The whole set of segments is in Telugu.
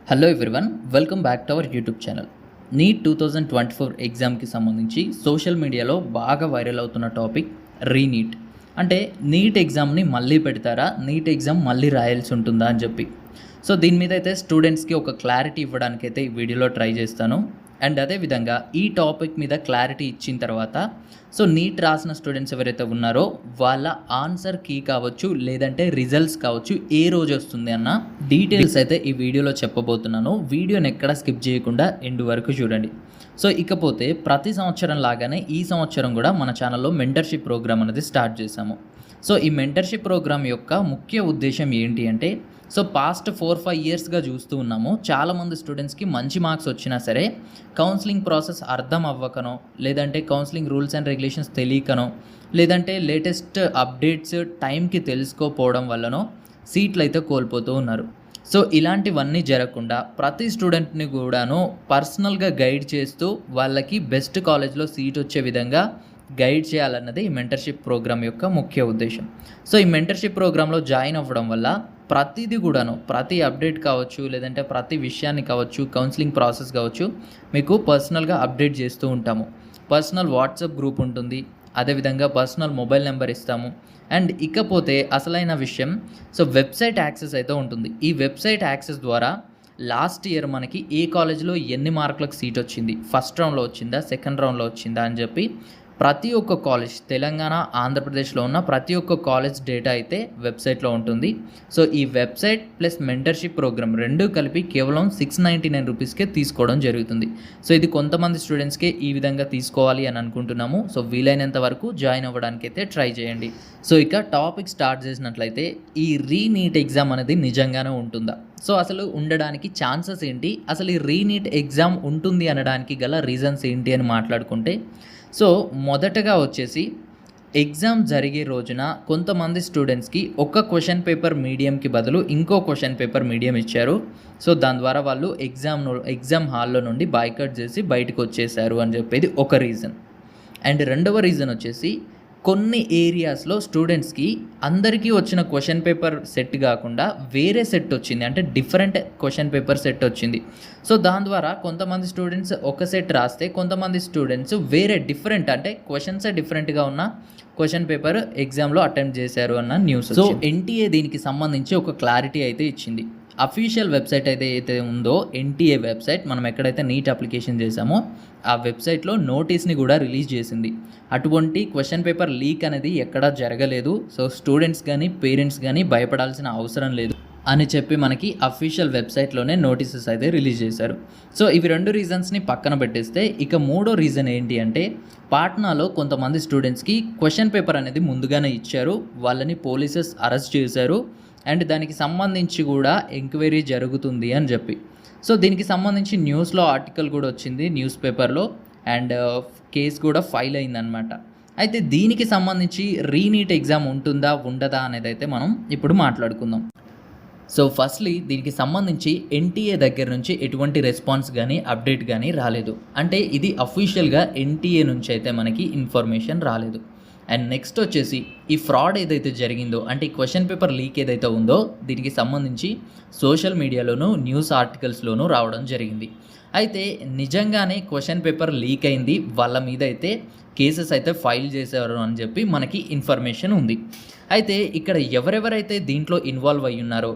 Hello everyone, welcome back to our YouTube channel. NEET 2024 ఎగ్జామ్కి సంబంధించి సోషల్ మీడియాలో బాగా వైరల్ అవుతున్న టాపిక్ రీనీట్. అంటే నీట్ ఎగ్జామ్ని మళ్ళీ పెడతారా, నీట్ ఎగ్జామ్ మళ్ళీ రాయాల్సి ఉంటుందా అని చెప్పి. సో దీని మీద అయితే స్టూడెంట్స్కి ఒక క్లారిటీ ఇవ్వడానికైతే ఈ వీడియోలో ట్రై చేస్తాను. అండ్ అదేవిధంగా ఈ టాపిక్ మీద క్లారిటీ ఇచ్చిన తర్వాత సో నీట్ రాసిన స్టూడెంట్స్ ఎవరైతే ఉన్నారో వాళ్ళ ఆన్సర్ కీ కావచ్చు, లేదంటే రిజల్ట్స్ కావచ్చు, ఏ రోజు వస్తుంది అన్న డీటెయిల్స్ అయితే ఈ వీడియోలో చెప్పబోతున్నాను. వీడియోని ఎక్కడ స్కిప్ చేయకుండా ఎండ్ వరకు చూడండి. సో ఇకపోతే ప్రతి సంవత్సరం లాగానే ఈ సంవత్సరం కూడా మన ఛానల్లో మెంటర్షిప్ ప్రోగ్రామ్ అనేది స్టార్ట్ చేశాము. సో ఈ మెంటర్షిప్ ప్రోగ్రామ్ యొక్క ముఖ్య ఉద్దేశం ఏంటి అంటే, సో పాస్ట్ 4-5 ఇయర్స్గా చూస్తూ ఉన్నాము, చాలామంది స్టూడెంట్స్కి మంచి మార్క్స్ వచ్చినా సరే కౌన్సిలింగ్ ప్రాసెస్ అర్థం అవ్వకనో, లేదంటే కౌన్సిలింగ్ రూల్స్ అండ్ రెగ్యులేషన్స్ తెలియకనో, లేదంటే లేటెస్ట్ అప్డేట్స్ టైంకి తెలుసుకోపోవడం వల్లనో సీట్లు అయితే కోల్పోతూ ఉన్నారు. సో ఇలాంటివన్నీ జరగకుండా ప్రతి స్టూడెంట్ని కూడాను పర్సనల్గా గైడ్ చేస్తూ వాళ్ళకి బెస్ట్ కాలేజ్లో సీట్ వచ్చే విధంగా గైడ్ చేయాలన్నది ఈ మెంటర్షిప్ ప్రోగ్రామ్ యొక్క ముఖ్య ఉద్దేశం. సో ఈ మెంటర్షిప్ ప్రోగ్రాంలో జాయిన్ అవ్వడం వల్ల ప్రతిదీ కూడాను, ప్రతి అప్డేట్ కావచ్చు, లేదంటే ప్రతి విషయాన్ని కావచ్చు, కౌన్సిలింగ్ ప్రాసెస్ కావచ్చు, మీకు పర్సనల్గా అప్డేట్ చేస్తూ ఉంటాము. పర్సనల్ వాట్సాప్ గ్రూప్ ఉంటుంది, అదేవిధంగా పర్సనల్ మొబైల్ నెంబర్ ఇస్తాము. అండ్ ఇకపోతే అసలైన విషయం, సో వెబ్సైట్ యాక్సెస్ అయితే ఉంటుంది. ఈ వెబ్సైట్ యాక్సెస్ ద్వారా లాస్ట్ ఇయర్ మనకి ఏ కాలేజ్లో ఎన్ని మార్కులకు సీట్ వచ్చింది, ఫస్ట్ రౌండ్లో వచ్చిందా, సెకండ్ రౌండ్లో వచ్చిందా అని చెప్పి ప్రతి ఒక్క కాలేజ్, తెలంగాణ, ఆంధ్రప్రదేశ్లో ఉన్న ప్రతి ఒక్క కాలేజ్ డేటా అయితే వెబ్సైట్లో ఉంటుంది. సో ఈ వెబ్సైట్ ప్లస్ మెంటర్షిప్ ప్రోగ్రామ్ రెండు కలిపి కేవలం 699 రూపీస్కే తీసుకోవడం జరుగుతుంది. సో ఇది కొంతమంది స్టూడెంట్స్కే ఈ విధంగా తీసుకోవాలి అని అనుకుంటున్నాము. సో వీలైనంత వరకు జాయిన్ అవ్వడానికి అయితే ట్రై చేయండి. సో ఇక టాపిక్ స్టార్ట్ చేసినట్లయితే, ఈ రీనీట్ ఎగ్జామ్ అనేది నిజంగానే ఉంటుందా, సో అసలు ఉండడానికి ఛాన్సెస్ ఏంటి, అసలు ఈ రీనీట్ ఎగ్జామ్ ఉంటుంది అనడానికి గల రీజన్స్ ఏంటి అని మాట్లాడుకుంటే, సో మొదటగా వచ్చేసి ఎగ్జామ్ జరిగే రోజున కొంతమంది స్టూడెంట్స్కి ఒక క్వశ్చన్ పేపర్ మీడియంకి బదులు ఇంకో క్వశ్చన్ పేపర్ మీడియం ఇచ్చారు. సో దాని ద్వారా వాళ్ళు ఎగ్జామ్ హాల్లో నుండి బాయ్కట్ చేసి బయటకు వచ్చేసారు అని చెప్పేది ఒక రీజన్. అండ్ రెండవ రీజన్ వచ్చేసి, కొన్ని ఏరియాస్లో స్టూడెంట్స్కి అందరికీ వచ్చిన క్వశ్చన్ పేపర్ సెట్ కాకుండా వేరే సెట్ వచ్చింది, అంటే డిఫరెంట్ క్వశ్చన్ పేపర్ సెట్ వచ్చింది. సో దాని ద్వారా కొంతమంది స్టూడెంట్స్ ఒక సెట్ రాస్తే, కొంతమంది స్టూడెంట్స్ వేరే డిఫరెంట్, అంటే క్వశ్చన్సే డిఫరెంట్గా ఉన్న క్వశ్చన్ పేపర్ ఎగ్జామ్లో అటెంప్ట్ చేశారు అన్న న్యూస్. సో ఎన్టీఏ దీనికి సంబంధించి ఒక క్లారిటీ అయితే ఇచ్చింది. అఫీషియల్ వెబ్సైట్ అయితే ఉందో ఎన్టీఏ వెబ్సైట్, మనం ఎక్కడైతే నీట్ అప్లికేషన్ చేసామో ఆ వెబ్సైట్లో నోటీస్ని కూడా రిలీజ్ చేసింది. అటువంటి క్వశ్చన్ పేపర్ లీక్ అనేది ఎక్కడా జరగలేదు. సో స్టూడెంట్స్ కానీ పేరెంట్స్ కానీ భయపడాల్సిన అవసరం లేదు అని చెప్పి మనకి అఫీషియల్ వెబ్సైట్లోనే నోటీసెస్ అయితే రిలీజ్ చేశారు. సో ఇవి రెండు రీజన్స్ని పక్కన పెట్టేస్తే, ఇక మూడో రీజన్ ఏంటి అంటే, పాట్నాలో కొంతమంది స్టూడెంట్స్కి క్వశ్చన్ పేపర్ అనేది ముందుగానే ఇచ్చారు, వాళ్ళని పోలీసెస్ అరెస్ట్ చేశారు. అండ్ దానికి సంబంధించి కూడా ఎంక్వైరీ జరుగుతుంది అని చెప్పి. సో దీనికి సంబంధించి న్యూస్లో ఆర్టికల్ కూడా వచ్చింది, న్యూస్ పేపర్లో, అండ్ కేసు కూడా ఫైల్ అయిందనమాట. అయితే దీనికి సంబంధించి రీనీట్ ఎగ్జామ్ ఉంటుందా ఉండదా అనేది అయితే మనం ఇప్పుడు మాట్లాడుకుందాం. సో ఫస్ట్లీ దీనికి సంబంధించి ఎన్టీఏ దగ్గర నుంచి ఎటువంటి రెస్పాన్స్ కానీ అప్డేట్ కానీ రాలేదు. అంటే ఇది అఫీషియల్గా ఎన్టీఏ నుంచి అయితే మనకి ఇన్ఫర్మేషన్ రాలేదు. అండ్ నెక్స్ట్ వచ్చేసి, ఈ ఫ్రాడ్ ఏదైతే జరిగిందో, అంటే ఈ క్వశ్చన్ పేపర్ లీక్ ఏదైతే ఉందో దీనికి సంబంధించి సోషల్ మీడియాలోనూ న్యూస్ ఆర్టికల్స్లోనూ రావడం జరిగింది. అయితే నిజంగానే క్వశ్చన్ పేపర్ లీక్ అయింది, వాళ్ళ మీద అయితే కేసెస్ అయితే ఫైల్ చేశారు అని చెప్పి మనకి ఇన్ఫర్మేషన్ ఉంది. అయితే ఇక్కడ ఎవరెవరైతే దీంట్లో ఇన్వాల్వ్ అయ్యి ఉన్నారో,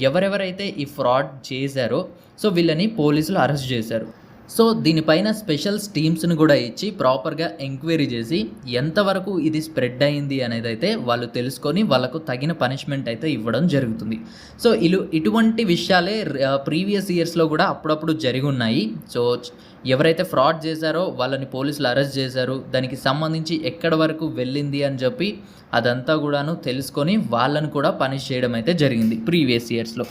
ఎవరెవరైతే ఈ ఫ్రాడ్ చేశారో, సో వీళ్ళని పోలీసులు అరెస్ట్ చేశారు. సో దీనిపైన స్పెషల్ టీమ్స్ని కూడా ఇచ్చి ప్రాపర్గా ఎంక్వైరీ చేసి ఎంతవరకు ఇది స్ప్రెడ్ అయింది అనేది అయితే వాళ్ళు తెలుసుకొని వాళ్ళకు తగిన పనిష్మెంట్ అయితే ఇవ్వడం జరుగుతుంది. సో ఇటువంటి విషయాలే ప్రీవియస్ ఇయర్స్లో కూడా అప్పుడప్పుడు జరిగి ఉన్నాయి. సో ఎవరైతే ఫ్రాడ్ చేశారో వాళ్ళని పోలీసులు అరెస్ట్ చేశారు, దానికి సంబంధించి ఎక్కడి వరకు వెళ్ళింది అని చెప్పి అదంతా కూడాను తెలుసుకొని వాళ్ళను కూడా పనిష్ చేయడం అయితే జరిగింది ప్రీవియస్ ఇయర్స్లో.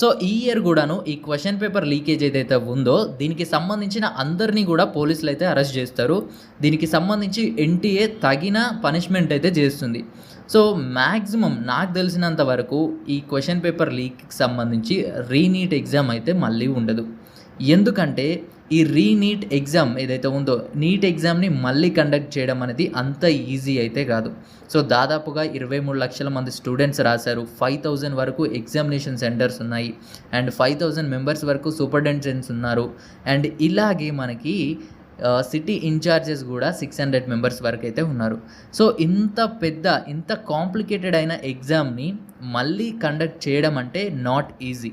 సో ఈ ఇయర్ కూడాను ఈ క్వశ్చన్ పేపర్ లీకేజ్ ఏదైతే ఉందో దీనికి సంబంధించిన అందరినీ కూడా పోలీసులు అయితే అరెస్ట్ చేస్తారు. దీనికి సంబంధించి ఎన్టీఏ తగిన పనిష్మెంట్ అయితే చేస్తుంది. సో మ్యాక్సిమం నాకు తెలిసినంత వరకు ఈ క్వశ్చన్ పేపర్ లీక్కి సంబంధించి రీనీట్ ఎగ్జామ్ అయితే మళ్ళీ ఉండదు. ఎందుకంటే ఈ రీనీట్ ఎగ్జామ్ ఏదైతే ఉందో నీట్ ఎగ్జామ్ని మళ్ళీ కండక్ట్ చేయడం అనేది అంత ఈజీ అయితే కాదు. సో దాదాపుగా 23 లక్షల మంది స్టూడెంట్స్ రాశారు. 5000 వరకు ఎగ్జామినేషన్ సెంటర్స్ ఉన్నాయి అండ్ 5000 మెంబర్స్ వరకు సూపరింటెండెంట్స్ ఉన్నారు. అండ్ ఇలాగే మనకి సిటీ ఇన్ఛార్జెస్ కూడా 600 మెంబర్స్ వరకు అయితే ఉన్నారు. సో ఇంత కాంప్లికేటెడ్ అయిన ఎగ్జామ్ని మళ్ళీ కండక్ట్ చేయడం అంటే నాట్ ఈజీ.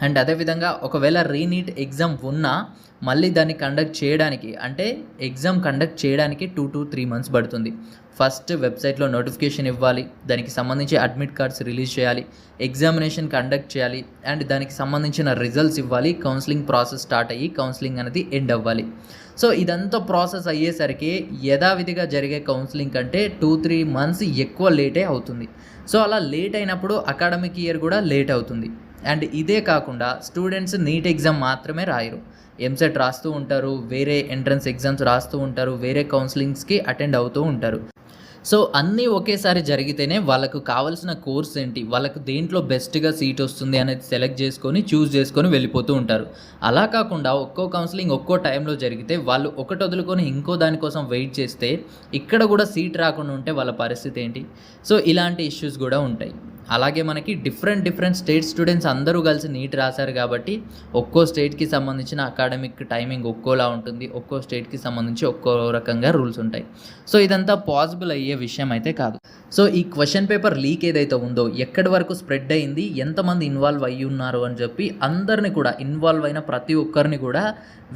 అండ్ అదేవిధంగా ఒకవేళ రీనీట్ ఎగ్జామ్ ఉన్నా మళ్ళీ దాన్ని కండక్ట్ చేయడానికి అంటే ఎగ్జామ్ కండక్ట్ చేయడానికి 2 to 3 months పడుతుంది. ఫస్ట్ వెబ్సైట్లో నోటిఫికేషన్ ఇవ్వాలి, దానికి సంబంధించి అడ్మిట్ కార్డ్స్ రిలీజ్ చేయాలి, ఎగ్జామినేషన్ కండక్ట్ చేయాలి అండ్ దానికి సంబంధించిన రిజల్ట్స్ ఇవ్వాలి, కౌన్సిలింగ్ ప్రాసెస్ స్టార్ట్ అయ్యి కౌన్సిలింగ్ అనేది ఎండ్ అవ్వాలి. సో ఇదంతా ప్రాసెస్ అయ్యేసరికి యథావిధిగా జరిగే కౌన్సిలింగ్ కంటే 2-3 months ఎక్కువ లేటే అవుతుంది. సో అలా లేట్ అయినప్పుడు అకాడమిక్ ఇయర్ కూడా లేట్ అవుతుంది. అండ్ ఇదే కాకుండా స్టూడెంట్స్ నీట్ ఎగ్జామ్ మాత్రమే రాయరు, ఎంసెట్ రాస్తూ ఉంటారు, వేరే ఎంట్రన్స్ ఎగ్జామ్స్ రాస్తూ ఉంటారు, వేరే కౌన్సిలింగ్స్కి అటెండ్ అవుతూ ఉంటారు. సో అన్నీ ఒకేసారి జరిగితేనే వాళ్ళకు కావాల్సిన కోర్స్ ఏంటి, వాళ్ళకు దేంట్లో బెస్ట్గా సీట్ వస్తుంది అనేది సెలెక్ట్ చూస్ చేసుకొని వెళ్ళిపోతూ ఉంటారు. అలా కాకుండా ఒక్కో కౌన్సిలింగ్ ఒక్కో టైంలో జరిగితే వాళ్ళు ఒకటి వదులుకొని ఇంకో దానికోసం వెయిట్ చేస్తే ఇక్కడ కూడా సీట్ రాకుండా ఉంటే వాళ్ళ పరిస్థితి ఏంటి? సో ఇలాంటి ఇష్యూస్ కూడా ఉంటాయి. అలాగే మనకి డిఫరెంట్ స్టేట్ స్టూడెంట్స్ అందరూ కలిసి నీట్ రాశారు కాబట్టి ఒక్కో స్టేట్కి సంబంధించిన అకాడమిక్ టైమింగ్ ఒక్కోలా ఉంటుంది, ఒక్కో స్టేట్కి సంబంధించి ఒక్కో రకంగా రూల్స్ ఉంటాయి. సో ఇదంతా పాసిబుల్ అయ్యే విషయం అయితే కాదు. సో ఈ క్వశ్చన్ పేపర్ లీక్ ఏదైతే ఉందో ఎక్కడి వరకు స్ప్రెడ్ అయింది, ఎంతమంది ఇన్వాల్వ్ అయ్యి ఉన్నారు అని చెప్పి అందరిని కూడా ఇన్వాల్వ్ అయిన ప్రతి ఒక్కరిని కూడా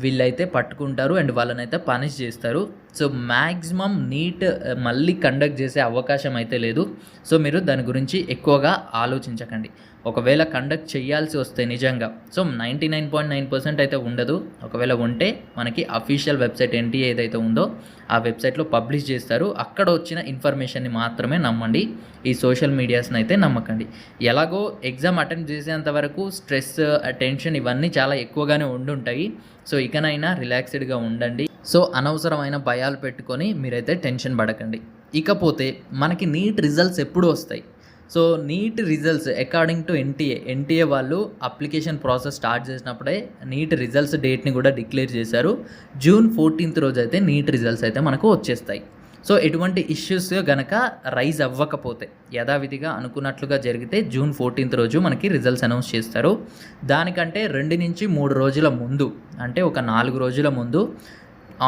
వీళ్ళైతే పట్టుకుంటారు అండ్ వాళ్ళనైతే పనిష్ చేస్తారు. సో మ్యాక్సిమం నీట్ మళ్ళీ కండక్ట్ చేసే అవకాశం అయితే లేదు. సో మీరు దాని గురించి ఎక్కువగా ఆలోచించకండి. ఒకవేళ కండక్ట్ చేయాల్సి వస్తే నిజంగా సో 99.9% అయితే ఉండదు. ఒకవేళ ఉంటే మనకి అఫీషియల్ వెబ్సైట్ ఎన్టీఏ ఏదైతే ఉందో ఆ వెబ్సైట్లో పబ్లిష్ చేస్తారు. అక్కడ వచ్చిన ఇన్ఫర్మేషన్ని మాత్రమే నమ్మండి, ఈ సోషల్ మీడియాస్ని అయితే నమ్మకండి. ఎలాగో ఎగ్జామ్ అటెంప్ట్ చేసేంత వరకు స్ట్రెస్, టెన్షన్ ఇవన్నీ చాలా ఎక్కువగానే ఉండుంటాయి. సో ఇకనైనా రిలాక్స్డ్గా ఉండండి. సో అనవసరమైన భయాలు పెట్టుకొని మీరైతే టెన్షన్ పడకండి. ఇకపోతే మనకి నీట్ రిజల్ట్స్ ఎప్పుడు వస్తాయి? So NEET results according to NTA వాళ్ళు అప్లికేషన్ ప్రాసెస్ స్టార్ట్ చేసినప్పుడే నీట్ రిజల్ట్స్ డేట్ని కూడా డిక్లేర్ చేశారు. June 14th రోజు అయితే నీట్ రిజల్ట్స్ అయితే మనకు వచ్చేస్తాయి. సో ఎటువంటి ఇష్యూస్ కనుక రైజ్ అవ్వకపోతే యథావిధిగా అనుకున్నట్లుగా జరిగితే June 14th రోజు మనకి రిజల్ట్స్ అనౌన్స్ చేస్తారు. దానికంటే 2 నుంచి 3 రోజుల ముందు అంటే ఒక 4 రోజుల ముందు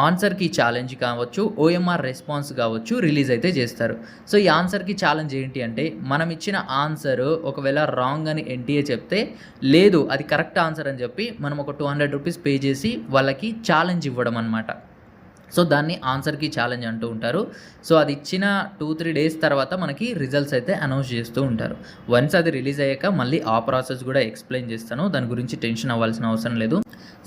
ఆన్సర్కి ఛాలెంజ్ కావచ్చు, OMR రెస్పాన్స్ కావచ్చు రిలీజ్ అయితే చేస్తారు. సో ఈ ఆన్సర్కి ఛాలెంజ్ ఏంటి అంటే మనం ఇచ్చిన ఆన్సర్ ఒకవేళ రాంగ్ అని ఎన్టీఏ చెప్తే లేదు అది కరెక్ట్ ఆన్సర్ అని చెప్పి మనం ఒక 200 రూపీస్ పే చేసి వాళ్ళకి ఛాలెంజ్ ఇవ్వడం అనమాట. సో దాన్ని ఆన్సర్కి ఛాలెంజ్ అంటూ ఉంటారు. సో అది ఇచ్చిన 2-3 days తర్వాత మనకి రిజల్ట్స్ అయితే అనౌన్స్ చేస్తూ ఉంటారు. వన్స్ అది రిలీజ్ అయ్యాక మళ్ళీ ఆ ప్రాసెస్ కూడా ఎక్స్ప్లెయిన్ చేస్తాను, దాని గురించి టెన్షన్ అవ్వాల్సిన అవసరం లేదు.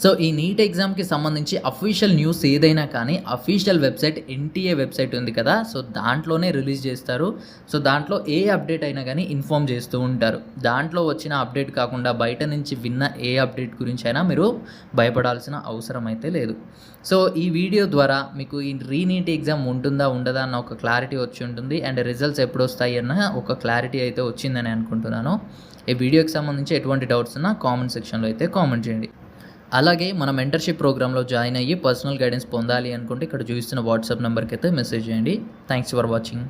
సో ఈ నీట్ ఎగ్జామ్కి సంబంధించి అఫీషియల్ న్యూస్ ఏదైనా కానీ అఫీషియల్ వెబ్సైట్ ఎన్టీఏ వెబ్సైట్ ఉంది కదా, సో దాంట్లోనే రిలీజ్ చేస్తారు. సో దాంట్లో ఏ అప్డేట్ అయినా కానీ ఇన్ఫామ్ చేస్తూ ఉంటారు. దాంట్లో వచ్చిన అప్డేట్ కాకుండా బయట నుంచి విన్న ఏ అప్డేట్ గురించి అయినా మీరు భయపడాల్సిన అవసరం అయితే లేదు. సో ఈ వీడియో ద్వారా మీకు ఈ రీనీట్ ఎగ్జామ్ ఉంటుందా ఉండదా అన్న ఒక క్లారిటీ వచ్చి ఉంటుంది అండ్ రిజల్ట్స్ ఎప్పుడు వస్తాయి అన్న ఒక క్లారిటీ అయితే వచ్చిందని అనుకుంటున్నాను. ఈ వీడియోకి సంబంధించి ఎటువంటి డౌట్స్ ఉన్నా కామెంట్ సెక్షన్లో అయితే కామెంట్ చేయండి. అలాగే మన మెంటర్షిప్ ప్రోగ్రాంలో జాయిన్ అయ్యి పర్సనల్ గైడెన్స్ పొందాలి అనుకుంటే ఇక్కడ చూపిస్తున్న వాట్సాప్ నెంబర్కి అయితే మెసేజ్ చేయండి. Thanks for watching.